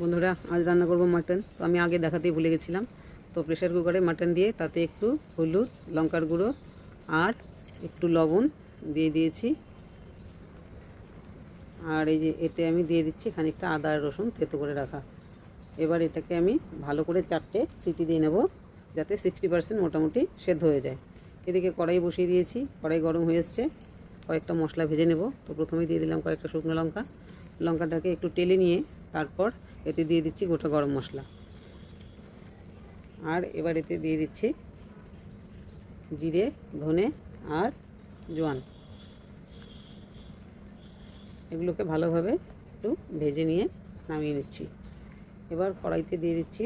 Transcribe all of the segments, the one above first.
বন্ধুরা, আজ রান্না করব মাটন। তো আমি আগে দেখাতেই ভুলে গেছিলাম। তো প্রেসার কুকারে মাটন দিয়ে তাতে একটু হলুদ, লঙ্কার গুঁড়ো আর একটু লবণ দিয়ে দিয়েছি। আর এই যে এতে আমি দিয়ে দিচ্ছি খানিকটা আদা আর রসুন থেতো করে রাখা। এবার এটাকে আমি ভালো করে 4টে সিটি দিয়ে নেব, যাতে 60% মোটামুটি সেদ্ধ হয়ে যায়। এদিকে কড়াই বসিয়ে দিয়েছি, কড়াই গরম হয়ে এসছে। কয়েকটা মশলা ভেজে নেব। তো প্রথমেই দিয়ে দিলাম কয়েকটা শুকনো লঙ্কা। লঙ্কাটাকে একটু টেলে নিয়ে তারপর এতে দিয়ে দিচ্ছি গোটা গরম মশলা। আর এবার এতে দিয়ে দিচ্ছি জিরে, ধনে আর জোয়ান। এগুলোকে ভালোভাবে একটু ভেজে নিয়ে নামিয়ে নিচ্ছি। এবার কড়াইতে দিয়ে দিচ্ছি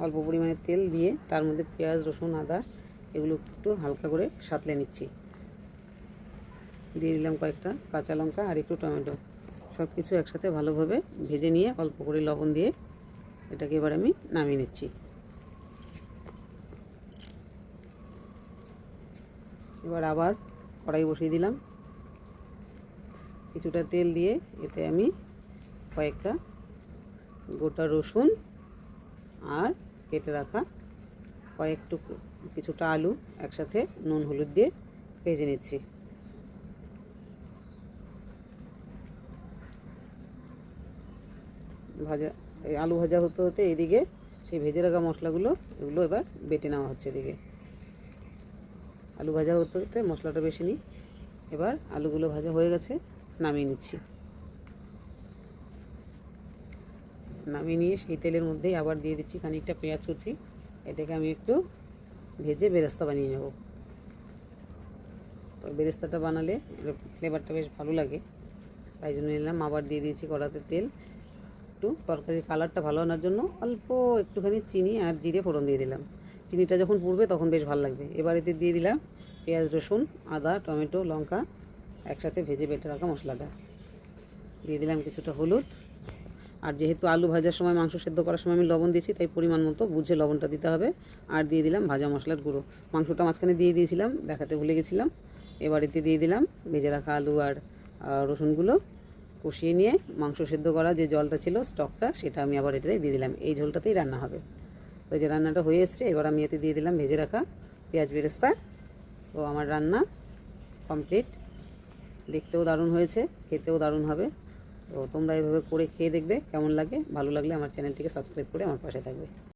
অল্প পরিমাণে তেল, দিয়ে তার মধ্যে পেঁয়াজ, রসুন, আদা এগুলো একটু হালকা করে সাঁতলে নিচ্ছি। দিয়ে দিলাম কয়েকটা কাঁচা লঙ্কা আর একটু টমেটো। সব কিছু একসাথে ভালোভাবে ভেজে নিয়ে অল্প করে লবণ দিয়ে এটাকে এবার আমি নামিয়ে নিচ্ছি। এবার আবার কড়াই বসিয়ে দিলাম, কিছুটা তেল দিয়ে এতে আমি কয়েকটা গোটা রসুন আর কেটে রাখা কিছুটা আলু একসাথে নুন হলুদ দিয়ে ভেজে নিচ্ছি। আলু ভাজা হতে হতে এদিকে সেই ভেজে রাখা মশলাগুলো এগুলো এবার বেটে নেওয়া হচ্ছে। এদিকে আলু ভাজা হতে হতে মশলাটা বেশি নিই। এবার আলুগুলো ভাজা হয়ে গেছে, নামিয়ে নিচ্ছি। নামিয়ে নিয়ে সেই তেলের মধ্যেই আবার দিয়ে দিচ্ছি খানিকটা পেঁয়াজ কুচি। এটাকে আমি একটু ভেজে বেরেস্তা বানিয়ে নেব। তো বেরেস্তাটা বানালে ফ্লেভারটা বেশ ভালো লাগে, তাই জন্য নিলাম। আবার দিয়ে দিয়েছি কড়াতে তেল। একটু তরকারির কালারটা ভালো আনার জন্য অল্প একটুখানি চিনি আর জিরে ফোড়ন দিয়ে দিলাম। চিনিটা যখন পুড়বে তখন বেশ ভালো লাগবে। এবার এতে দিয়ে দিলাম পেঁয়াজ, রসুন, আদা, টমেটো, লঙ্কা একসাথে ভেজে বেটে রাখা মশলাটা। দিয়ে দিলাম কিছুটা হলুদ। আর যেহেতু আলু ভাজার সময়, মাংস সেদ্ধ করার সময় আমি লবণ দিয়েছি, তাই পরিমাণ মতো বুঝে লবণটা দিতে হবে। আর দিয়ে দিলাম ভাজা মশলার গুঁড়ো। মাংসটা মাঝখানে দিয়ে দিয়েছিলাম, দেখাতে ভুলে গেছিলাম। এবার এতে দিয়ে দিলাম ভেজে রাখা আলু আর রসুনগুলো। কষিয়ে নিয়ে মাংস সেদ্ধ করা যে জলটা ছিল, স্টকটা, সেটা আমি আবার এটাতে দিয়ে দিলাম। এই ঝোলটাতেই রান্না হবে। তো যে রান্নাটা হয়ে এসছে, এবার আমি এতে দিয়ে দিলাম ভেজে রাখা পেঁয়াজ বেরেস্তা। তো আমার রান্না কমপ্লিট। দেখতেও দারুণ হয়েছে, খেতেও দারুণ হবে। তো তোমরা এইভাবে করে খেয়ে দেখবে কেমন লাগে। ভালো লাগলে আমার চ্যানেলটিকে সাবস্ক্রাইব করে আমার পাশে থাকবে।